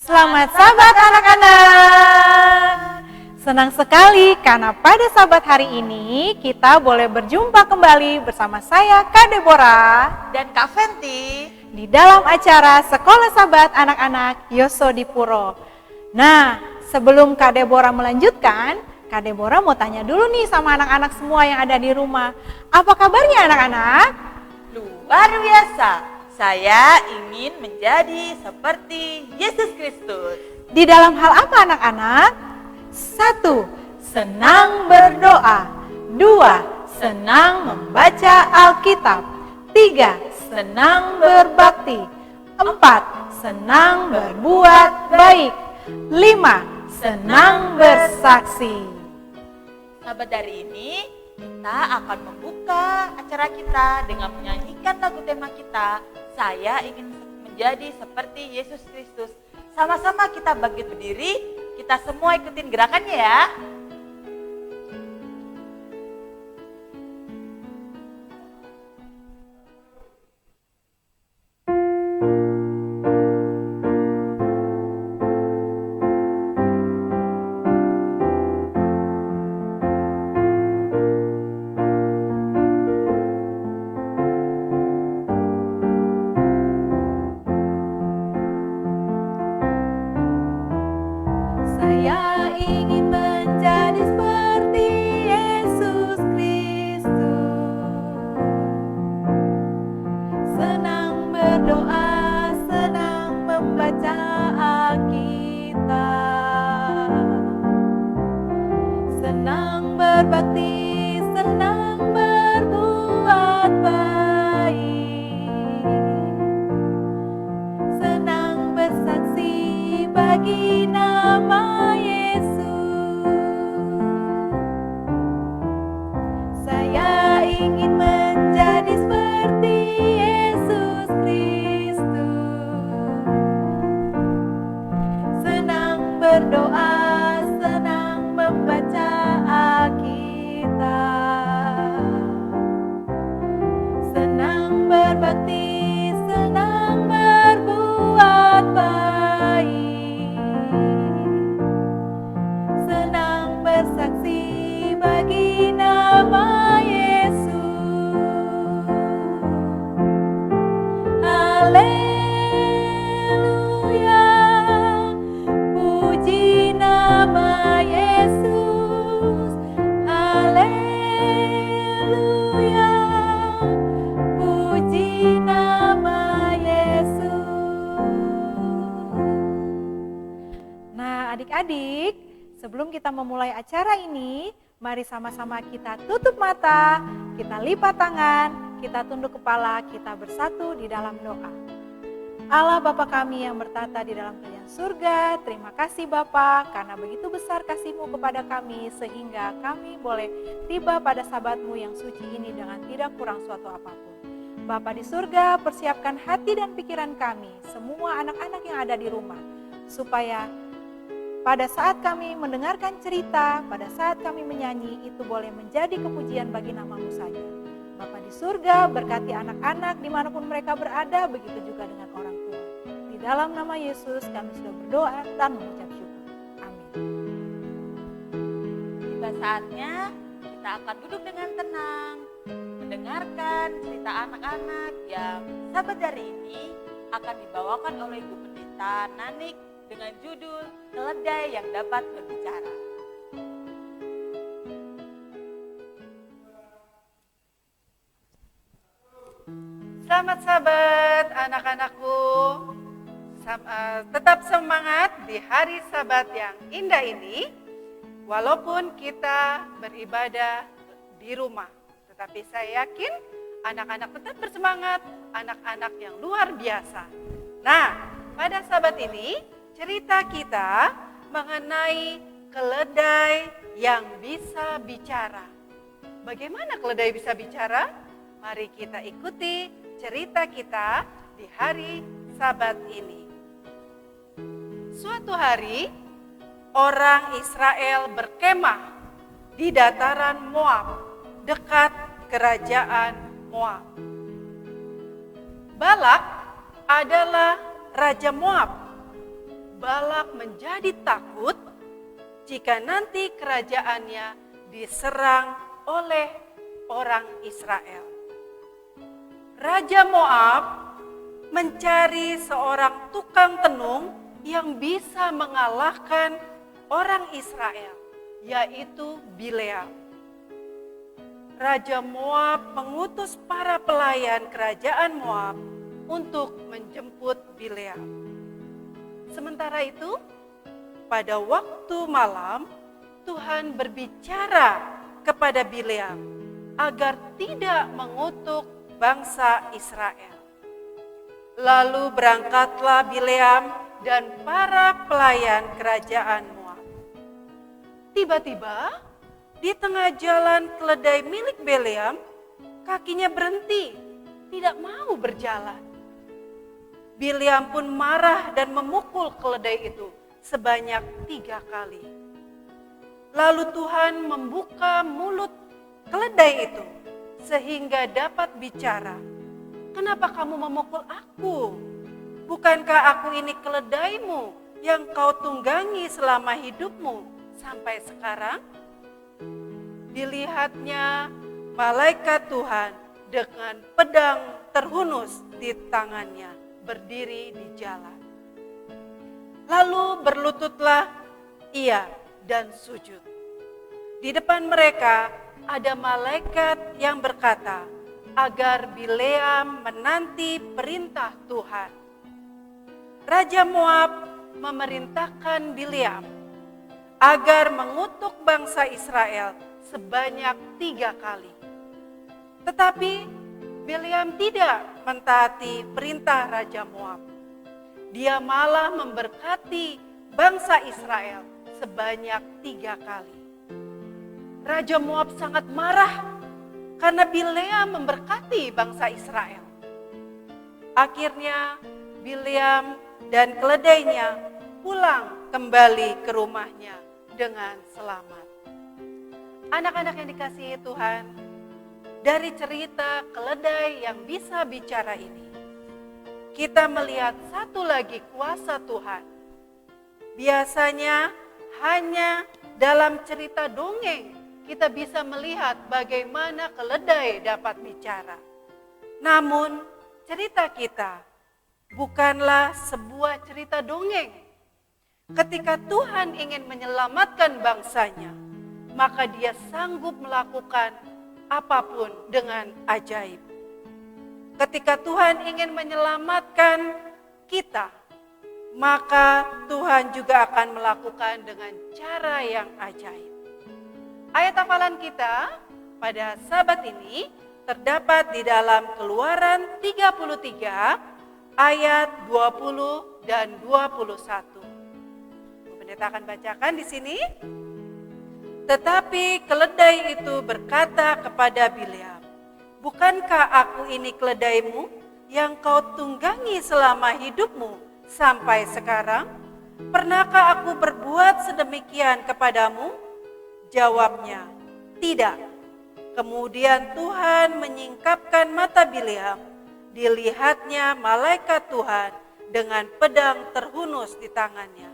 Selamat Sabat anak-anak. Senang sekali karena pada Sabat hari ini kita boleh berjumpa kembali bersama saya Kak Deborah dan Kak Fenty di dalam acara Sekolah Sabat Anak-anak Yosodipuro. Nah, sebelum Kak Deborah melanjutkan, Kak Deborah mau tanya dulu nih sama anak-anak semua yang ada di rumah. Apa kabarnya anak-anak? Luar biasa. Saya ingin menjadi seperti Yesus Kristus. Di dalam hal apa anak-anak? 1. Senang berdoa. 2. Senang membaca Alkitab. 3. Senang berbakti. 4. Senang berbuat baik. 5. Senang bersaksi. Sahabat, dari ini kita akan membuka acara kita dengan menyanyikan lagu tema kita, Saya Ingin Menjadi Seperti Yesus Kristus. Sama-sama kita bangkit berdiri, kita semua ikutin gerakannya ya. Saya ingin menjadi seperti Yesus Kristus. Senang berdoa, senang membaca Alkitab. Senang berbakti, senang berbuat baik. Senang bersaksi bagi nama Yesus. Saya ingin menjadi seperti Yesus Kristus. Senang berdoa, senang membaca Alkitab. Senang berbakti, senang berbuat baik. Senang bersaksi bagi nama Yesus. Haleluya, puji nama Yesus. Haleluya, puji nama Yesus. Nah, adik-adik, sebelum kita memulai acara ini, mari sama-sama kita tutup mata, kita lipat tangan, kita tunduk kepala, kita bersatu di dalam doa. Allah Bapa kami yang bertata di dalam kerajaan surga, terima kasih Bapa karena begitu besar kasih-Mu kepada kami sehingga kami boleh tiba pada Sabat-Mu yang suci ini dengan tidak kurang suatu apapun. Bapa di surga, persiapkan hati dan pikiran kami, semua anak-anak yang ada di rumah, supaya pada saat kami mendengarkan cerita, pada saat kami menyanyi, itu boleh menjadi kepujian bagi nama-Mu saja. Bapa di surga, berkati anak-anak dimanapun mereka berada, begitu juga dengan orang tua. Di dalam nama Yesus kami sudah berdoa dan mengucap syukur. Amin. Tiba saatnya kita akan duduk dengan tenang, mendengarkan cerita anak-anak yang Sabat hari ini akan dibawakan oleh Ibu Pendeta Nanik dengan judul Keledai yang Dapat Berbicara. Selamat Sabat anak-anakku, tetap semangat di hari Sabat yang indah ini, walaupun kita beribadah di rumah. Tetapi saya yakin anak-anak tetap bersemangat, anak-anak yang luar biasa. Nah, pada Sabat ini cerita kita mengenai keledai yang bisa bicara. Bagaimana keledai bisa bicara? Mari kita ikuti cerita kita di hari Sabat ini. Suatu hari, orang Israel berkemah di dataran Moab, dekat kerajaan Moab. Balak adalah Raja Moab. Balak menjadi takut jika nanti kerajaannya diserang oleh orang Israel. Raja Moab mencari seorang tukang tenung yang bisa mengalahkan orang Israel, yaitu Bileam. Raja Moab mengutus para pelayan kerajaan Moab untuk menjemput Bileam. Sementara itu, pada waktu malam, Tuhan berbicara kepada Bileam agar tidak mengutuk bangsa Israel. Lalu berangkatlah Bileam dan para pelayan kerajaan Moab. Tiba-tiba, di tengah jalan keledai milik Bileam, kakinya berhenti, tidak mau berjalan. Bileam pun marah dan memukul keledai itu sebanyak 3 kali. Lalu Tuhan membuka mulut keledai itu sehingga dapat bicara. Kenapa kamu memukul aku? Bukankah aku ini keledaimu yang kau tunggangi selama hidupmu sampai sekarang? Dilihatnya malaikat Tuhan dengan pedang terhunus di tangannya berdiri di jalan. Lalu berlututlah ia dan sujud. Di depan mereka ada malaikat yang berkata agar Bileam menanti perintah Tuhan. Raja Moab memerintahkan Bileam agar mengutuk bangsa Israel sebanyak 3 kali. Tetapi Bileam tidak mentaati perintah Raja Moab. Dia malah memberkati bangsa Israel sebanyak 3 kali. Raja Moab sangat marah karena Bileam memberkati bangsa Israel. Akhirnya Bileam dan keledainya pulang kembali ke rumahnya dengan selamat. Anak-anak yang dikasihi Tuhan, dari cerita keledai yang bisa bicara ini, kita melihat satu lagi kuasa Tuhan. Biasanya hanya dalam cerita dongeng kita bisa melihat bagaimana keledai dapat bicara. Namun cerita kita bukanlah sebuah cerita dongeng. Ketika Tuhan ingin menyelamatkan bangsanya, maka dia sanggup melakukan apapun dengan ajaib. Ketika Tuhan ingin menyelamatkan kita, maka Tuhan juga akan melakukan dengan cara yang ajaib. Ayat hafalan kita pada Sabat ini terdapat di dalam Keluaran 33 ayat 20 dan 21. Pendeta akan bacakan di sini. Tetapi keledai itu berkata kepada Bileam, "Bukankah aku ini keledaimu yang kau tunggangi selama hidupmu sampai sekarang? Pernahkah aku berbuat sedemikian kepadamu?" Jawabnya, "Tidak." Kemudian Tuhan menyingkapkan mata Bileam. Dilihatnya malaikat Tuhan dengan pedang terhunus di tangannya,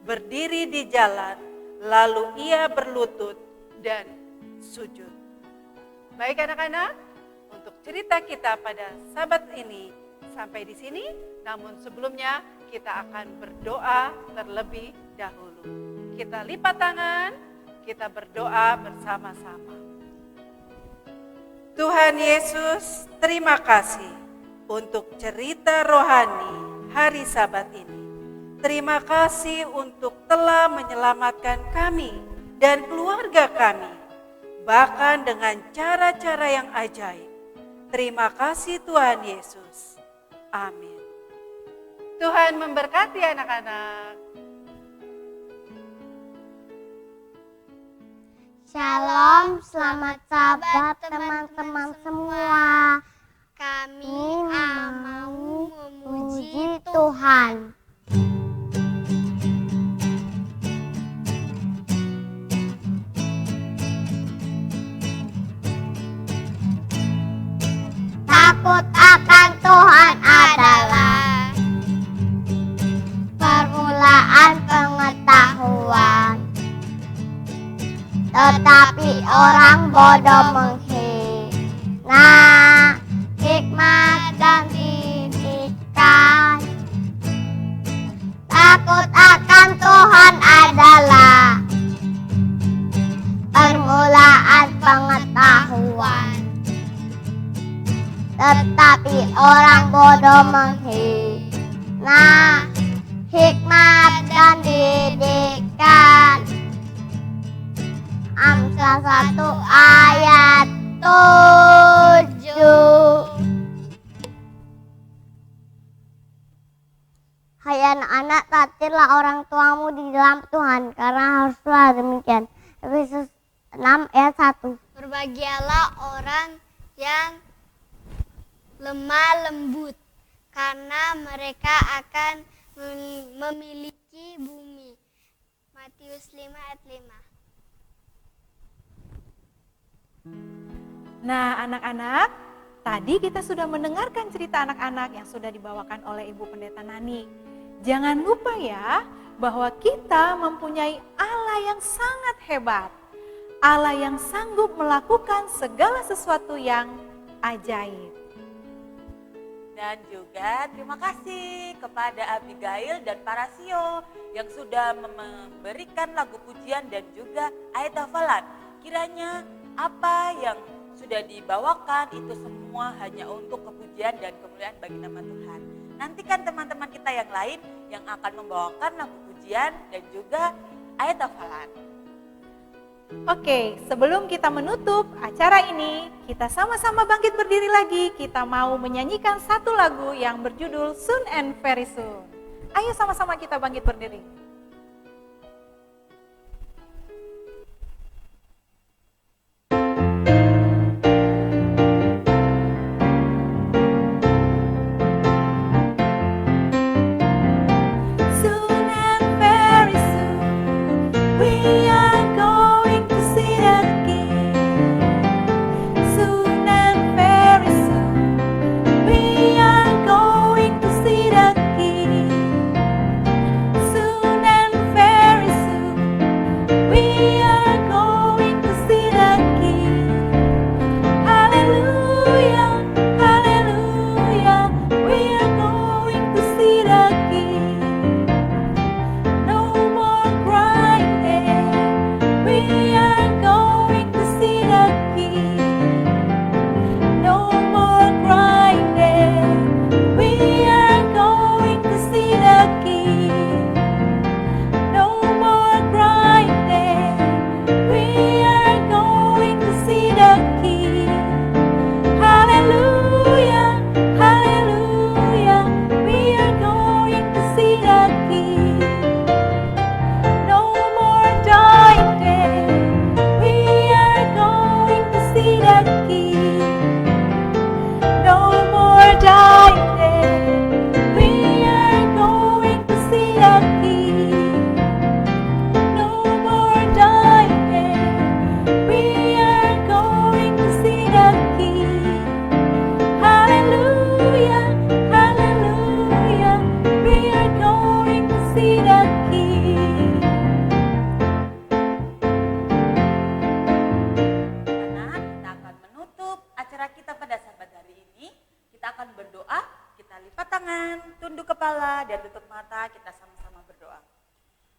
berdiri di jalan, lalu ia berlutut dan sujud. Baik anak-anak, untuk cerita kita pada Sabat ini sampai di sini. Namun sebelumnya kita akan berdoa terlebih dahulu. Kita lipat tangan, kita berdoa bersama-sama. Tuhan Yesus, terima kasih untuk cerita rohani hari Sabat ini. Terima kasih untuk telah menyelamatkan kami dan keluarga kami, bahkan dengan cara-cara yang ajaib. Terima kasih Tuhan Yesus. Amin. Tuhan memberkati anak-anak. Shalom, selamat Sabat teman-teman semua. Kami mau memuji Tuhan. Takut akan Tuhan adalah permulaan tetapi orang bodoh menghina hikmat dan didikan. Takut akan Tuhan adalah permulaan pengetahuan, tetapi orang bodoh menghina hikmat dan didikan. Amsal 1 ayat 7. Hai anak-anak, taatilah orang tuamu di dalam Tuhan, karena haruslah demikian. Efesus 6 ayat 1. Berbahagialah orang yang lemah lembut, karena mereka akan memiliki bumi. Matius 5 ayat 5. Nah, anak-anak, tadi kita sudah mendengarkan cerita anak-anak yang sudah dibawakan oleh Ibu Pendeta Nani. Jangan lupa ya, bahwa kita mempunyai Allah yang sangat hebat. Allah yang sanggup melakukan segala sesuatu yang ajaib. Dan juga terima kasih kepada Abigail dan para Sio yang sudah memberikan lagu pujian dan juga ayat hafalan. Kiranya apa yang sudah dibawakan itu semua hanya untuk kepujian dan kemuliaan bagi nama Tuhan. Nantikan teman-teman kita yang lain yang akan membawakan lagu pujian dan juga ayat hafalan. Oke, sebelum kita menutup acara ini, kita sama-sama bangkit berdiri lagi. Kita mau menyanyikan satu lagu yang berjudul Soon and Very Soon. Ayo sama-sama kita bangkit berdiri.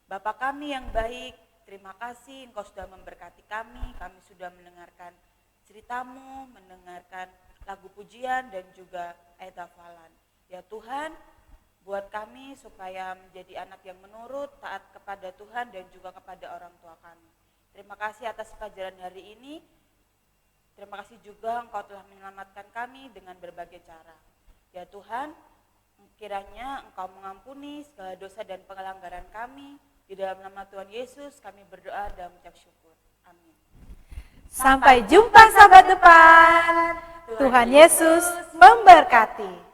Bapa kami yang baik, terima kasih Engkau sudah memberkati kami sudah mendengarkan ceritamu, mendengarkan lagu pujian dan juga ayat hafalan. Ya Tuhan, buat kami supaya menjadi anak yang menurut, taat kepada Tuhan dan juga kepada orang tua kami. Terima kasih atas pelajaran hari ini, terima kasih juga Engkau telah menyelamatkan kami dengan berbagai cara. Ya Tuhan, kiranya Engkau mengampuni segala dosa dan pelanggaran kami. Di dalam nama Tuhan Yesus kami berdoa dan mengucap syukur. Amin. Sampai jumpa sahabat depan. Tuhan Yesus memberkati.